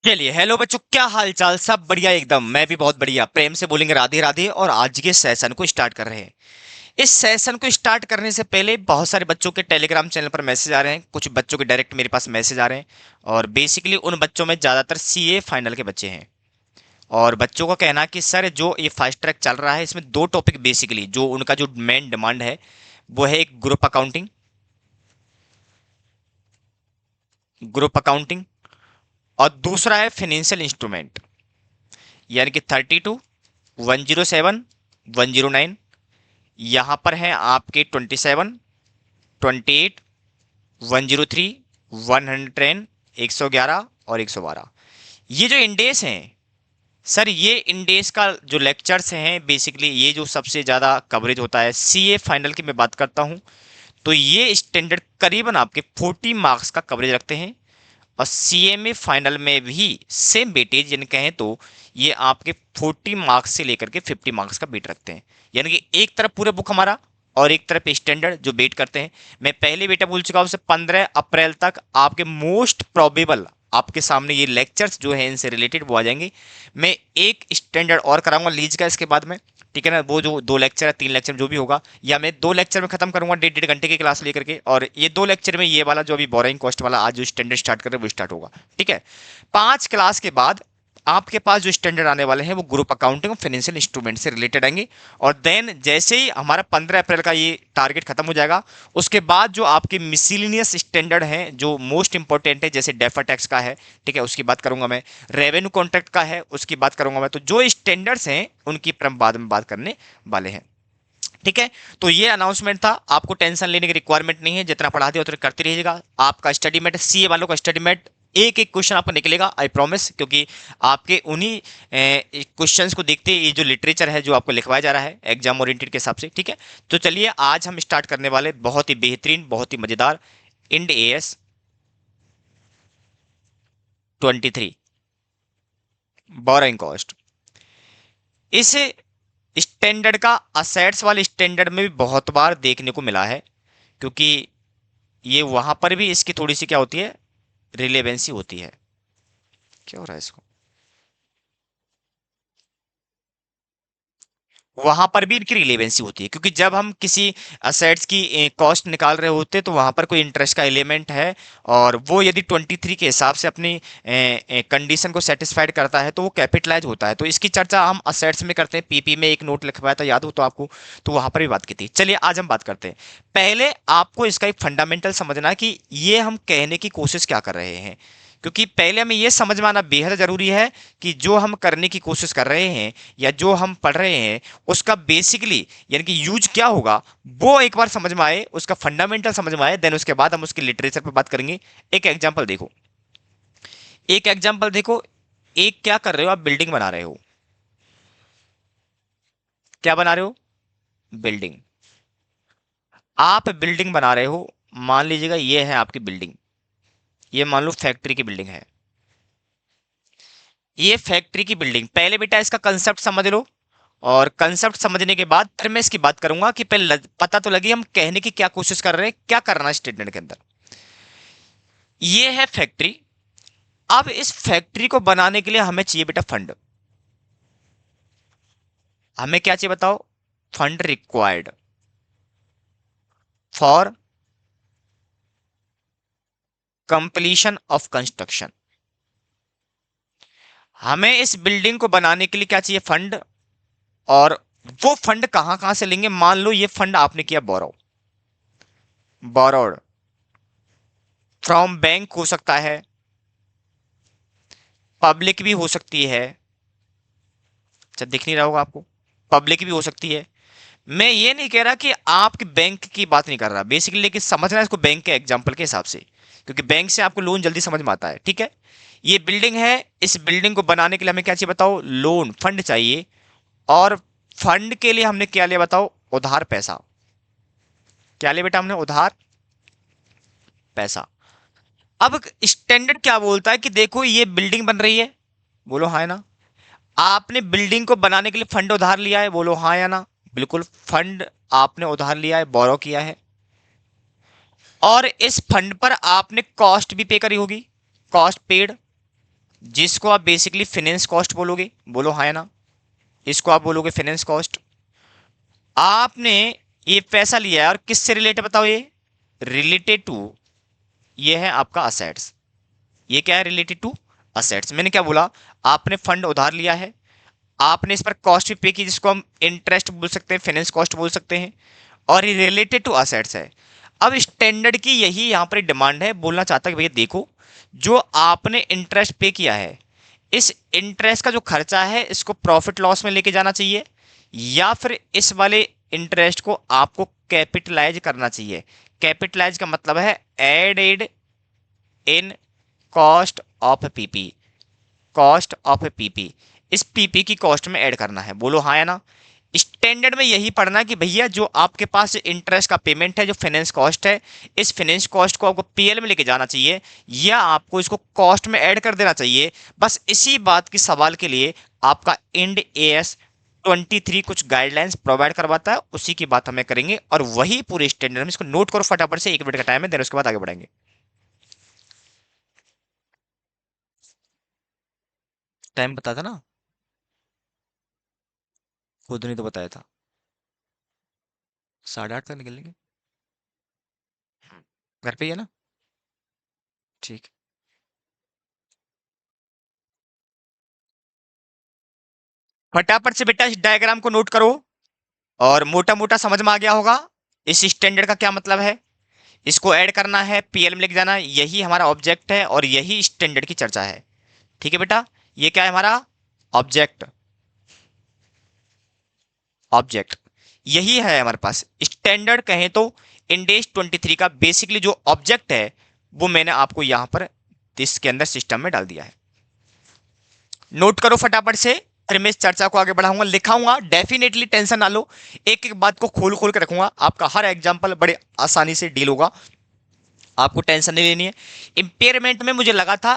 चलिए हेलो बच्चों, क्या हाल चाल? सब बढ़िया एकदम। मैं भी बहुत बढ़िया। प्रेम से बोलेंगे राधे राधे। और आज के सेशन को स्टार्ट कर रहे हैं। इस सेशन को स्टार्ट करने से पहले बहुत सारे बच्चों के टेलीग्राम चैनल पर मैसेज आ रहे हैं, कुछ बच्चों के डायरेक्ट मेरे पास मैसेज आ रहे हैं। और बेसिकली उन बच्चों में ज़्यादातर सीए फाइनल के बच्चे हैं। और बच्चों का कहना कि सर जो ये फास्ट ट्रैक चल रहा है इसमें दो टॉपिक बेसिकली जो उनका जो मेन डिमांड है वो है एक ग्रुप अकाउंटिंग और दूसरा है फाइनेंशियल इंस्ट्रूमेंट। यानी कि 32, 107, 109। यहाँ पर है आपके 27, 28, 103, 110, 111 और 112। ये जो इंडेस हैं सर, ये इंडेस का जो लेक्चर्स हैं बेसिकली ये जो सबसे ज़्यादा कवरेज होता है सीए फाइनल की मैं बात करता हूँ। तो ये स्टैंडर्ड करीबन आपके 40 मार्क्स का कवरेज रखते हैं। और सीएमए फाइनल में भी सेम वेटेज यानी कहें तो ये आपके 40 मार्क्स से लेकर के 50 मार्क्स का वेट रखते हैं। यानी कि एक तरफ पूरे बुक हमारा और एक तरफ स्टैंडर्ड जो वेट करते हैं। मैं पहले बेटा बोल चुका हूं, 15 अप्रैल तक आपके मोस्ट प्रोबेबल आपके सामने ये लेक्चर्स जो है इनसे रिलेटेड वो आ जाएंगे। मैं एक स्टैंडर्ड और कराऊंगा लीज का इसके बाद में। ठीक है ना, वो जो 2 लेक्चर है 3 लेक्चर जो भी होगा, या मैं 2 लेक्चर में खत्म करूंगा 1.5 घंटे की क्लास लेकर के। और ये 2 लेक्चर में ये वाला जो अभी बोरिंग कॉस्ट वाला आज जो स्टैंडर्ड स्टार्ट कर रहे हैं वो स्टार्ट होगा। ठीक है। 5 क्लास के बाद आपके पास जो स्टैंडर्ड आने वाले हैं वो ग्रुप अकाउंटिंग और फाइनेंशियल इंस्ट्रूमेंट से रिलेटेड आएंगे। और देन जैसे ही हमारा 15 अप्रैल का ये टारगेट खत्म हो जाएगा उसके बाद जो आपके मिसलिनियस स्टैंडर्ड हैं जो मोस्ट इंपॉर्टेंट है, जैसे डेफर टैक्स का है, ठीक है, उसकी बात करूंगा मैं। रेवेन्यू कॉन्ट्रैक्ट का है उसकी बात करूंगा मैं। तो जो स्टैंडर्ड्स हैं उनकी पर हम बाद में बात करने वाले हैं। ठीक है। तो ये अनाउंसमेंट था, आपको टेंशन लेने की रिक्वायरमेंट नहीं है, जितना पढ़ा दिया उतना करते रहिएगा। आपका स्टडी मेट सीए वालों का स्टडी मेट एक एक क्वेश्चन आपको निकलेगा, आई प्रॉमिस। क्योंकि आपके उन्हीं क्वेश्चंस को देखते ये जो लिटरेचर है जो आपको लिखवाया जा रहा है एग्जाम ओरिएंटेड के हिसाब से। ठीक है। तो चलिए आज हम स्टार्ट करने वाले बहुत ही बेहतरीन बहुत ही मजेदार इंड एएस 23 बोरोइंग कॉस्ट। इस स्टैंडर्ड का असेट्स वाले स्टैंडर्ड में भी बहुत बार देखने को मिला है, क्योंकि ये वहां पर भी इसकी थोड़ी सी क्या होती है, रिलेवेंसी होती है। क्या हो रहा है इसको? वहां पर भी इनकी रिलेवेंसी होती है, क्योंकि जब हम किसी असेट्स की कॉस्ट निकाल रहे होते हैं तो वहां पर कोई इंटरेस्ट का एलिमेंट है। और वो यदि 23 के हिसाब से अपनी कंडीशन को सेटिस्फाइड करता है तो वो कैपिटलाइज होता है। तो इसकी चर्चा हम असेट्स में करते हैं, पीपी में एक नोट लिखवाया था, याद हो तो आपको। तो वहां पर भी बात की थी। चलिए आज हम बात करते हैं। पहले आपको इसका एक फंडामेंटल समझना है कि ये हम कहने की कोशिश क्या कर रहे हैं। क्योंकि पहले हमें यह समझ में आना बेहद जरूरी है कि जो हम करने की कोशिश कर रहे हैं या जो हम पढ़ रहे हैं उसका बेसिकली यानी कि यूज क्या होगा वो एक बार समझ में आए, उसका फंडामेंटल समझ में आए, देन उसके बाद हम उसके लिटरेचर पे बात करेंगे। एक एग्जांपल देखो, एक एग्जांपल देखो। एक क्या कर रहे हो आप, बिल्डिंग बना रहे हो। क्या बना रहे हो? बिल्डिंग। आप बिल्डिंग बना रहे हो, मान लीजिएगा ये है आपकी बिल्डिंग। ये मान लो फैक्ट्री की बिल्डिंग है। ये फैक्ट्री की बिल्डिंग, पहले बेटा इसका कंसेप्ट समझ लो। और कंसेप्ट समझने के बाद फिर मैं इसकी बात करूंगा कि पहले पता तो लगी हम कहने की क्या कोशिश कर रहे हैं, क्या करना है स्टेटमेंट के अंदर। ये है फैक्ट्री। अब इस फैक्ट्री को बनाने के लिए हमें चाहिए बेटा फंड। हमें क्या चाहिए बताओ? Fund required for completion of construction. हमें इस बिल्डिंग को बनाने के लिए क्या चाहिए? फंड। और वो फंड कहां कहां से लेंगे? मान लो ये फंड आपने किया बोरो, बोरोड फ्रॉम बैंक हो सकता है, पब्लिक भी हो सकती है। अच्छा दिख नहीं रहा होगा आपको, पब्लिक भी हो सकती है। मैं ये नहीं कह रहा कि आपके बैंक की बात नहीं कर रहा बेसिकली, लेकिन समझना है इसको बैंक के एग्जांपल के हिसाब से, क्योंकि बैंक से आपको लोन जल्दी समझ में आता है। ठीक है। ये बिल्डिंग है, इस बिल्डिंग को बनाने के लिए हमें क्या चाहिए बताओ? लोन, फंड चाहिए। और फंड के लिए हमने क्या लिया बताओ? उधार पैसा। क्या लिया बेटा हमने? उधार पैसा। अब स्टैंडर्ड क्या बोलता है कि देखो ये बिल्डिंग बन रही है, बोलो हाँ या ना। आपने बिल्डिंग को बनाने के लिए फंड उधार लिया है, बोलो हाँ या ना। बिल्कुल फंड आपने उधार लिया है, बोरो किया है। और इस फंड पर आपने कॉस्ट भी पे करी होगी, कॉस्ट पेड। जिसको आप बेसिकली फाइनेंस कॉस्ट बोलोगे, बोलो हाँ या ना, इसको आप बोलोगे फाइनेंस कॉस्ट। आपने ये पैसा लिया है और किससे रिलेटेड बताओ, ये रिलेटेड टू, ये है आपका असेट्स। ये क्या है, रिलेटेड टू असेट्स। मैंने क्या बोला, आपने फंड उधार लिया है, आपने इस पर कॉस्ट भी पे की, जिसको हम इंटरेस्ट बोल सकते हैं, फाइनेंस कॉस्ट बोल सकते हैं, और ये रिलेटेड टू असेट्स है। अब स्टैंडर्ड की यही यहां पर डिमांड है, बोलना चाहता है कि भैया देखो, जो आपने इंटरेस्ट पे किया है, इस इंटरेस्ट का जो खर्चा है इसको प्रॉफिट लॉस में लेके जाना चाहिए, या फिर इस वाले इंटरेस्ट को आपको कैपिटलाइज करना चाहिए। कैपिटलाइज का मतलब है added in cost of PP, cost of PP, इस पीपी की कॉस्ट में ऐड करना है, बोलो हाँ या ना। स्टैंडर्ड में यही पढ़ना कि भैया जो आपके पास इंटरेस्ट का पेमेंट है, जो फाइनेंस कॉस्ट है, इस फाइनेंस कॉस्ट को आपको पीएल में लेके जाना चाहिए, या आपको इसको कॉस्ट में ऐड कर देना चाहिए। बस इसी बात की सवाल के लिए आपका इंड एएस 23 कुछ गाइडलाइंस प्रोवाइड करवाता है, उसी की बात हमें करेंगे, और वही पूरे स्टैंडर्ड में। इसको नोट करो फटाफट से, 1 मिनट का टाइम है, देन उसके बाद आगे बढ़ेंगे। टाइम बता था ना, खुद नहीं तो बताया था, 8:30 तक निकलेंगे। घर पे ही है ना, ठीक। फटाफट से बेटा इस डायग्राम को नोट करो, और मोटा मोटा समझ में आ गया होगा इस स्टैंडर्ड का क्या मतलब है। इसको ऐड करना है, पीएल में लेके जाना है, यही हमारा ऑब्जेक्ट है और यही स्टैंडर्ड की चर्चा है। ठीक है बेटा, ये क्या है हमारा ऑब्जेक्ट, ऑब्जेक्ट यही है हमारे पास। स्टैंडर्ड कहें तो इंडेक्स 23 का बेसिकली जो ऑब्जेक्ट है, वो मैंने आपको यहां पर इसके अंदर सिस्टम में डाल दिया है। नोट करो फटाफट से, फिर मैं इस चर्चा को आगे बढ़ाऊंगा, लिखाऊंगा, डेफिनेटली टेंशन ना लो, एक एक बात को खोल खोल के रखूंगा, आपका हर एग्जांपल बड़े आसानी से डील होगा, आपको टेंशन नहीं लेनी है। इम्पेयरमेंट में मुझे लगा था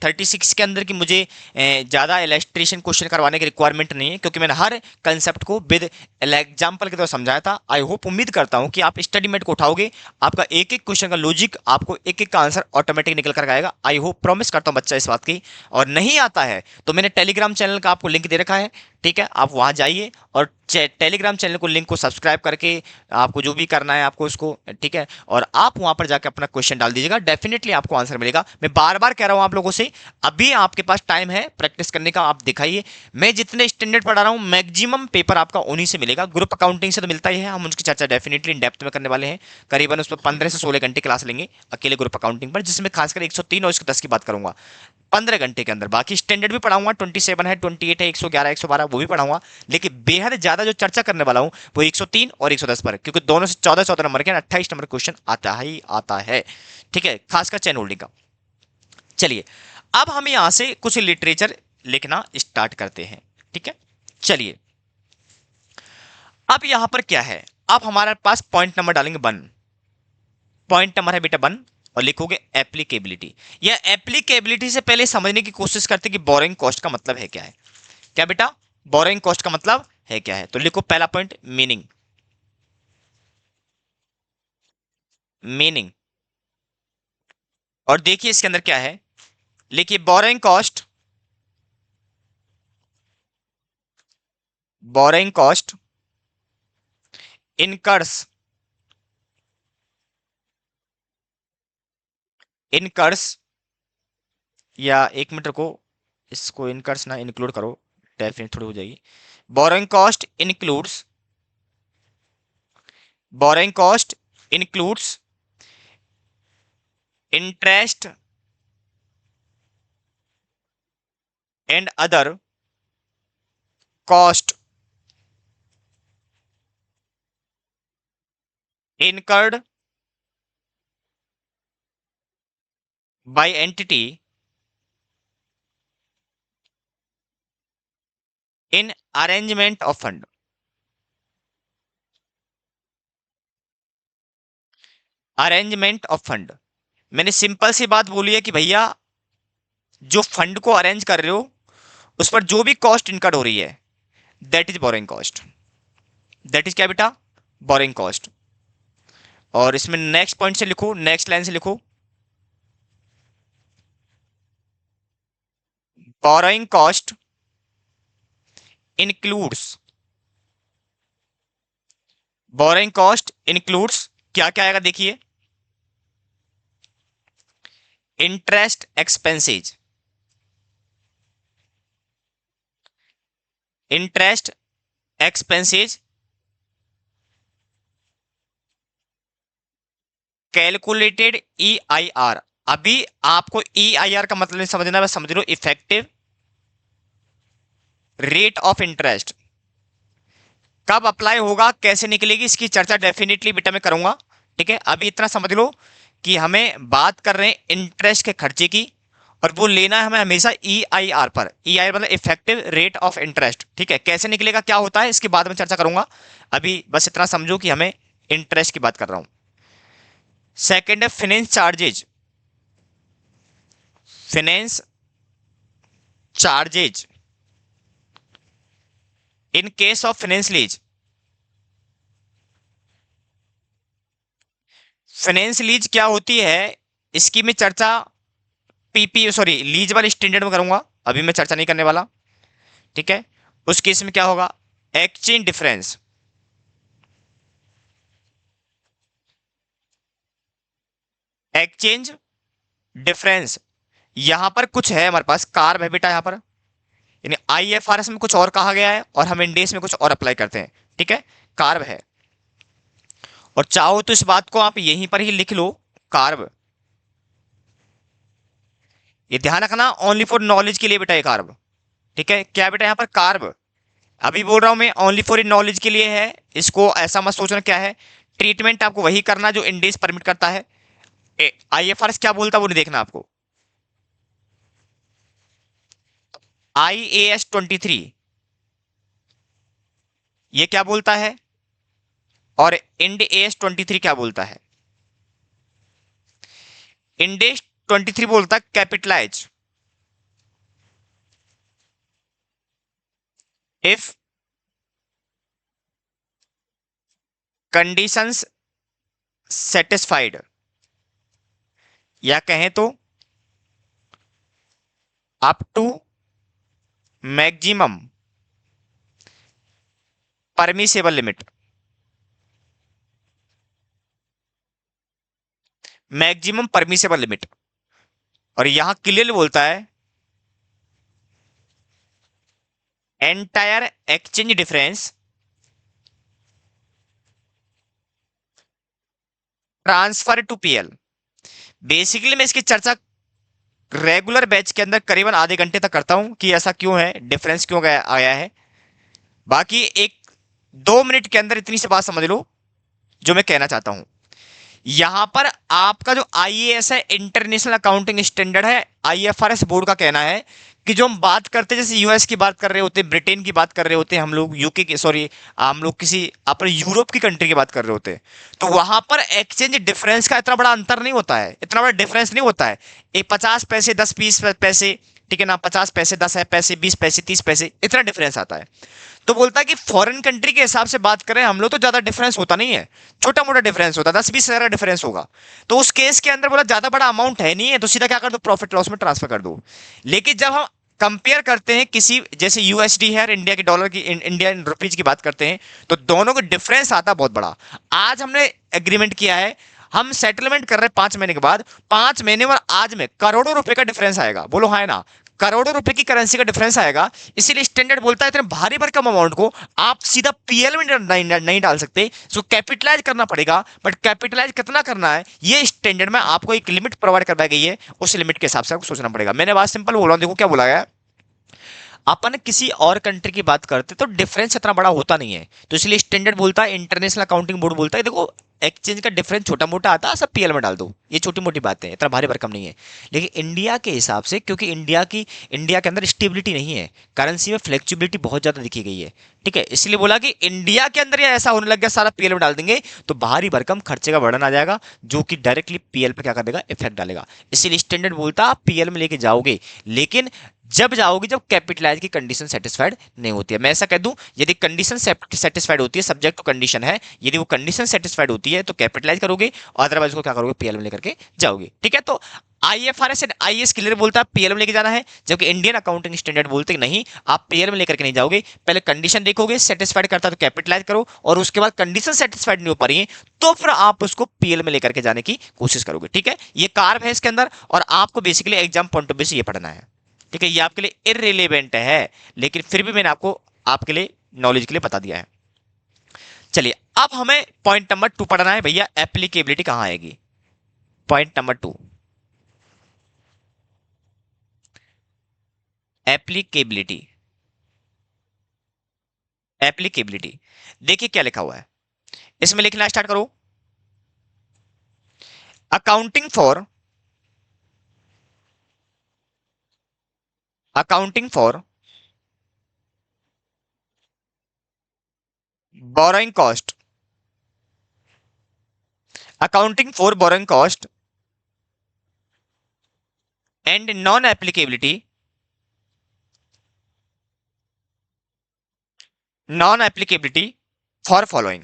36 के अंदर कि मुझे ज़्यादा इलेस्ट्रेशन क्वेश्चन करवाने की रिक्वायरमेंट नहीं है, क्योंकि मैंने हर कंसेप्ट को विद एग्जाम्पल की तरह समझाया था। आई होप, उम्मीद करता हूं कि आप स्टडी मेट को उठाओगे, आपका एक एक क्वेश्चन का लॉजिक, आपको एक एक का आंसर ऑटोमेटिक निकल कर आएगा। आई होप, प्रॉमिस करता हूं बच्चा इस बात की। और नहीं आता है तो मैंने टेलीग्राम चैनल का आपको लिंक दे रखा है, ठीक है, आप वहां जाइए और टेलीग्राम चैनल को, लिंक को सब्सक्राइब करके आपको जो भी करना है आपको उसको, ठीक है, और आप वहां पर जाकर अपना क्वेश्चन डाल दीजिएगा, डेफिनेटली आपको आंसर मिलेगा। मैं बार बार कह रहा हूं आप लोगों से, अभी आपके पास टाइम है प्रैक्टिस करने का, आप दिखाइए। मैं जितने स्टैंडर्ड पढ़ा रहा हूं, मैक्सिमम पेपर आपका उन्हीं से मिलेगा। ग्रुप अकाउंटिंग से तो मिलता ही है, हम उसकी चर्चा डेफिनेटली इन डेप्थ में करने वाले हैं, करीबन उस पर 15 से 16 घंटे क्लास लेंगे अकेले ग्रुप अकाउंटिंग पर, जिसमें खासकर 103 और 110 की बात करूंगा 15 घंटे के अंदर। बाकी स्टैंडर्ड भी पढ़ाऊंगा, 27 है, 28 है, 111, 112 वो भी पढ़ाऊंगा, लेकिन बेहद ज्यादा जो चर्चा करने वाला हूं वो 103 और 110 पर, क्योंकि दोनों से 14-14 नंबर के 28 नंबर क्वेश्चन आता ही आता है, ठीक है, खासकर चैन होल्डिंग का। चलिए, अब हम यहां से कुछ लिटरेचर लिखना स्टार्ट करते हैं, ठीक है। चलिए, अब यहां पर क्या है, अब हमारे पास पॉइंट नंबर डालेंगे 1, पॉइंट नंबर है बेटा 1, और लिखोगे एप्लीकेबिलिटी। या एप्लीकेबिलिटी से पहले समझने की कोशिश करते कि बोरिंग कॉस्ट का मतलब है क्या है। क्या बेटा, बोरिंग कॉस्ट का मतलब है क्या है, तो लिखो पहला पॉइंट मीनिंग, मीनिंग, और देखिए इसके अंदर क्या है, लिखिए borrowing cost, borrowing cost incurs, incurs, या 1 मिनट को, इसको इनकर्स ना इंक्लूड करो, डेफिनेट थोड़ी हो जाएगी। Borrowing cost includes, borrowing cost includes interest and other cost incurred by entity in arrangement of fund। Arrangement of fund, मैंने सिंपल सी बात बोली है कि भैया जो फंड को अरेंज कर रहे हो, उस पर जो भी कॉस्ट इनकर्ड हो रही है, that is borrowing cost, that is क्या बेटा, बोरिंग कॉस्ट। और इसमें नेक्स्ट पॉइंट से लिखो, नेक्स्ट लाइन से लिखो, borrowing cost includes, borrowing cost includes क्या क्या आएगा देखिए, interest expenses, interest expenses, calculated EIR। अभी आपको EIR का मतलब नहीं समझना, बस समझ लो इफेक्टिव रेट ऑफ इंटरेस्ट कब अप्लाई होगा, कैसे निकलेगी, इसकी चर्चा डेफिनेटली बेटा मैं करूंगा। ठीक है, अभी इतना समझ लो कि हमें बात कर रहे हैं इंटरेस्ट के खर्चे की, और वो लेना है हमें हमेशा EIR पर। EIR मतलब इफेक्टिव रेट ऑफ इंटरेस्ट। ठीक है, कैसे निकलेगा क्या होता है इसके बाद में चर्चा करूंगा, अभी बस इतना समझो कि हमें इंटरेस्ट की बात कर रहा हूं। सेकेंड है finance charges, finance charges in case of finance lease. Finance lease क्या होती है इसकी मैं चर्चा पीपी सॉरी लीज वाले स्टैंडर्ड में करूंगा, अभी मैं चर्चा नहीं करने वाला। ठीक है, उस केस में क्या होगा, एक्सचेंज डिफरेंस, एक्सचेंज डिफरेंस। यहां पर कुछ है हमारे पास कार्ब है बेटा, यहां पर यानी IFRS में कुछ और कहा गया है और हम इंडेस में कुछ और अप्लाई करते हैं। ठीक है, कार्ब है, और चाहो तो इस बात को आप यहीं पर ही लिख लो, कार्ब। ये ध्यान रखना ओनली फॉर नॉलेज के लिए बेटा, ये कार्ब। ठीक है, क्या बेटा यहाँ पर कार्ब, अभी बोल रहा हूं मैं ओनली फॉर नॉलेज के लिए है, इसको ऐसा मत सोचना क्या है। ट्रीटमेंट आपको वही करना जो इंडेस परमिट करता है। IFRS क्या बोलता है वो नहीं देखना आपको। IAS 23 ये क्या बोलता है, और IND AS 23 क्या बोलता है। इंडेस 23 बोलता है कैपिटलाइज इफ कंडीशंस सेटिस्फाइड, या कहें तो up to maximum permissible limit, maximum permissible limit. और यहां क्लियरली बोलता है entire exchange difference transfer to PL। Basically मैं इसकी चर्चा रेगुलर बैच के अंदर करीबन आधे घंटे तक करता हूं कि ऐसा क्यों है, डिफरेंस क्यों आया है। बाकी एक 2 मिनट के अंदर इतनी सी बात समझ लो जो मैं कहना चाहता हूं। यहां पर आपका जो IAS है, इंटरनेशनल अकाउंटिंग स्टैंडर्ड है, IFRS बोर्ड का कहना है कि जो हम बात करते हैं, जैसे US की बात कर रहे होते हैं, ब्रिटेन की बात कर रहे होते हैं, हम लोग यूके की सॉरी हम लोग किसी अपने यूरोप की कंट्री की बात कर रहे होते हैं, तो वहां पर एक्सचेंज डिफरेंस का इतना बड़ा अंतर नहीं होता है, इतना बड़ा डिफरेंस नहीं होता है। 50 पैसे 10 20 पैसे, ठीक है ना, 50 पैसे 10 पैसे 20 पैसे 30 पैसे, इतना डिफरेंस आता है। तो बोलता है कि फॉरेन कंट्री के हिसाब से बात करें हम लोग तो ज्यादा डिफरेंस होता नहीं है, छोटा मोटा डिफरेंस होता है, 10 20 हजार का डिफरेंस होगा। तो उस केस के अंदर बोला ज्यादा बड़ा अमाउंट है नहीं है, तो सीधा क्या कर दो, प्रॉफिट लॉस में ट्रांसफर कर दो। लेकिन जब हम कंपेयर करते हैं किसी जैसे USD है और इंडिया के डॉलर की, इंडियन रुपीज की बात करते हैं, तो दोनों का डिफरेंस आता है बहुत बड़ा। आज हमने एग्रीमेंट किया है, हम सेटलमेंट कर रहे हैं 5 महीने के बाद, 5 महीने और आज में करोड़ों रुपए का डिफरेंस आएगा, बोलो हाँ है ना, करोड़ों रुपए की करेंसी का डिफरेंस आएगा। इसीलिए स्टैंडर्ड बोलता है इतने भारी भरकम अमाउंट को आप सीधा PL में नहीं डाल सकते, इसको कैपिटलाइज करना पड़ेगा। बट कैपिटलाइज कितना करना है ये स्टैंडर्ड में आपको एक लिमिट प्रोवाइड करवाई गई है, उस लिमिट के हिसाब से आपको सोचना पड़ेगा। मैंने बात सिंपल बोल रहा हूं, देखो क्या बोला गया, अपन किसी और कंट्री की बात करते तो डिफरेंस इतना बड़ा होता नहीं है, तो इसलिए स्टैंडर्ड बोलता है, इंटरनेशनल अकाउंटिंग बोर्ड बोलता है देखो एक्सचेंज का डिफरेंस छोटा मोटा आता है, सब PL में डाल दो, ये छोटी मोटी बातें, इतना भारी भरकम नहीं है। लेकिन इंडिया के हिसाब से, क्योंकि इंडिया के अंदर स्टेबिलिटी नहीं है, करेंसी में फ्लेक्सिबिलिटी बहुत ज्यादा दिखी गई है, ठीक है, इसलिए बोला कि इंडिया के अंदर ये ऐसा होने लग गया सारा PL में डाल देंगे तो भारी भरकम खर्चे का बर्डन आ जाएगा, जो कि डायरेक्टली PL पे क्या कर देगा, इफेक्ट डालेगा। इसीलिए स्टैंडर्ड बोलता आप PL में लेके जाओगे, लेकिन जब जाओगे जब कैपिटलाइज की कंडीशन सेटिस्फाइड नहीं होती है। मैं ऐसा कह दूं, यदि कंडीशन सेटिस्फाइड होती है, सब्जेक्ट तो कंडीशन है, यदि वो कंडीशन सेटिस्फाइड होती है तो कैपिटलाइज करोगे, अदरवाइज को क्या करोगे, पीएल में लेकर के जाओगे। ठीक है, तो आईएफआरएस एंड आईएएस क्लियर बोलता है पीएल में लेके जाना है, जबकि इंडियन अकाउंटिंग स्टैंडर्ड बोलते हैं नहीं, आप पीएल में लेकर के नहीं जाओगे, पहले कंडीशन देखोगे, सेटिस्फाइड करता है तो कैपिटलाइज करो, और उसके बाद कंडीशन सेटिस्फाइड नहीं हो पा रही है तो फिर आप उसको पीएल में लेकर के जाने की कोशिश करोगे। ठीक है, ये कार्व है इसके अंदर, और आपको basically exam point of view से ये पढ़ना है। ठीक है, ये आपके लिए इररिलेवेंट है, लेकिन फिर भी मैंने आपको आपके लिए नॉलेज के लिए बता दिया है। चलिए, अब हमें पॉइंट नंबर 2 पढ़ना है भैया, एप्लीकेबिलिटी कहां आएगी। Point number 2, applicability. एप्लीकेबिलिटी, देखिए क्या लिखा हुआ है, इसमें लिखना स्टार्ट करो। Accounting for, accounting for borrowing cost, accounting for borrowing cost and non applicability, non applicability for following.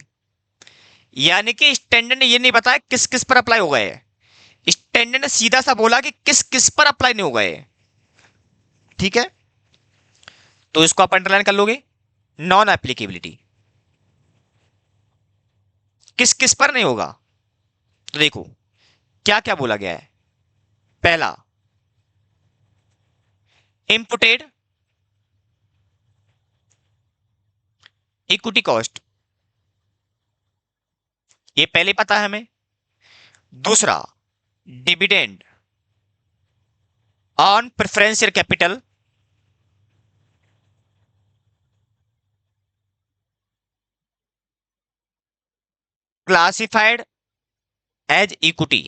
यानी कि स्टैंडर्ड ने ये नहीं बताया किस किस पर अप्लाई हो गए, स्टैंडर्ड ने सीधा सा बोला कि किस किस पर अप्लाई नहीं हो गए। ठीक है, तो इसको आप अंडरलाइन कर लोगे, नॉन एप्लीकेबिलिटी किस किस पर नहीं होगा। तो देखो क्या क्या बोला गया है। पहला, इम्पुटेड इक्विटी कॉस्ट, ये पहले पता है हमें। दूसरा, dividend on preferential capital, classified as equity.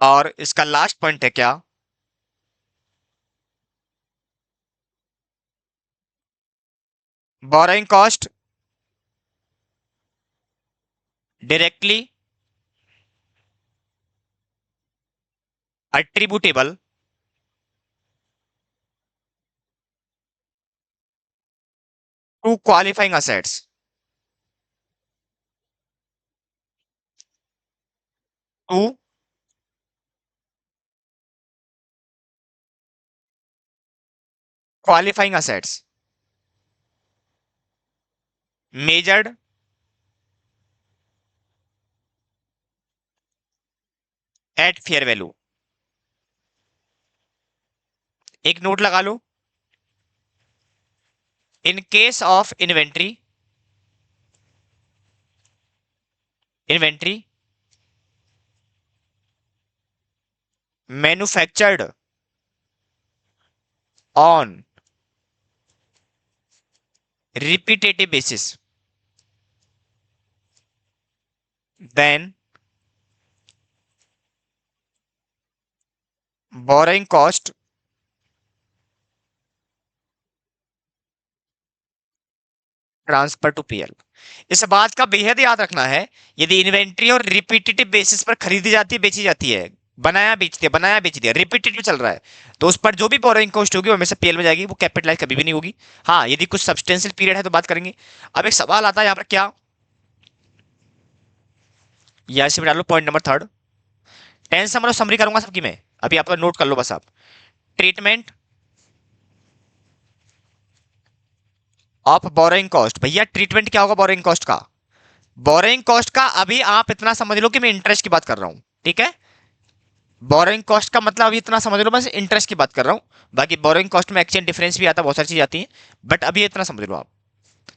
और इसका लास्ट पॉइंट है क्या, borrowing cost directly attributable to qualifying assets, to qualifying assets measured at fair value. एक नोट लगा लो, in case of inventory, inventory manufactured on repetitive basis, then borrowing cost transfer to PL. इस बात का बेहद याद रखना है, यदि इन्वेंट्री और रिपीटेटिव बेसिस पर खरीदी जाती है, बेची जाती है, बनाया बेच दिया, बनाया बेच दिया, रिपीटेटिव चल रहा है, तो उस पर जो भी बोरोइंग कॉस्ट होगी वो हमेशा पीएल में जाएगी, वो कैपिटलाइज कभी भी नहीं होगी। हाँ, यदि कुछ सब्सटेंशियल पीरियड है तो बात करेंगे। अब एक सवाल आता है यहाँ पर, क्या, यहाँ से डालो पॉइंट नंबर 3, टेंस समझो, समरी करूंगा सबकी मैं, अभी आप नोट कर लो बस आप। ट्रीटमेंट ऑफ बोरोइंग कॉस्ट, भैया ट्रीटमेंट क्या होगा बोरोइंग कॉस्ट का, बोरोइंग कॉस्ट का अभी आप इतना समझ लो कि मैं इंटरेस्ट की बात कर रहा हूं। ठीक है, बोरोइंग कॉस्ट का मतलब अभी इतना समझ लो, बस इंटरेस्ट की बात कर रहा हूं, बाकी बोरोइंग कॉस्ट में एक्सचेंज डिफरेंस भी आता है, बहुत सारी चीज आती है, बट अभी इतना समझ लो आप।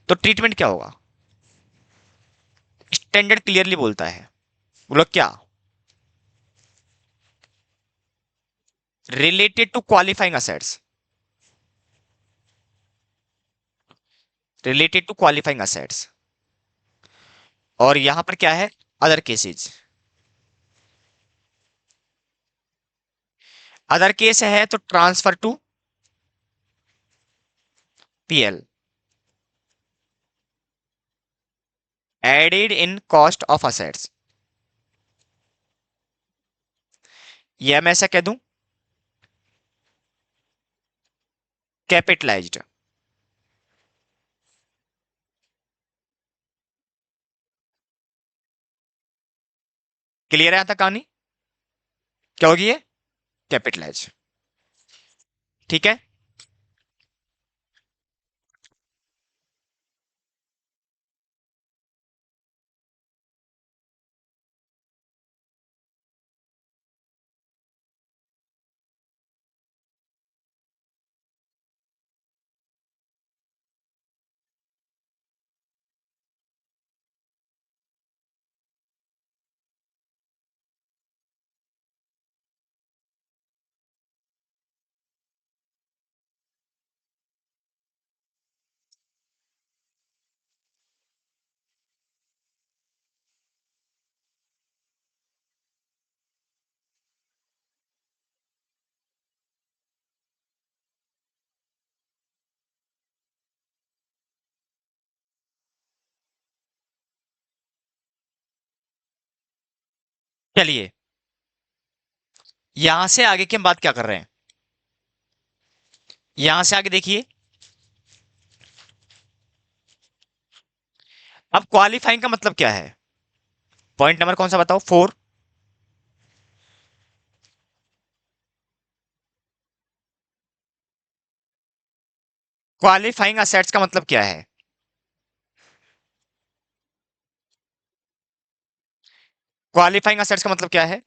तो ट्रीटमेंट क्या होगा, स्टैंडर्ड क्लियरली बोलता है, बोलो क्या, related to qualifying assets, related to qualifying assets, और यहां पर क्या है, अदर केसेज। अदर केस है तो transfer to PL, added in cost of assets. या मैं ऐसा कह दूं, कैपिटलाइज्ड। क्लियर है यहाँ तक कहानी? क्या होगी ये? कैपिटलाइज। ठीक है। चलिए, यहां से आगे की हम बात क्या कर रहे हैं? यहां से आगे देखिए, अब क्वालिफाइंग का मतलब क्या है? पॉइंट नंबर कौन सा बताओ? 4। क्वालिफाइंग असेट्स का मतलब क्या है? क्वालिफाइंग असेट्स का मतलब क्या है?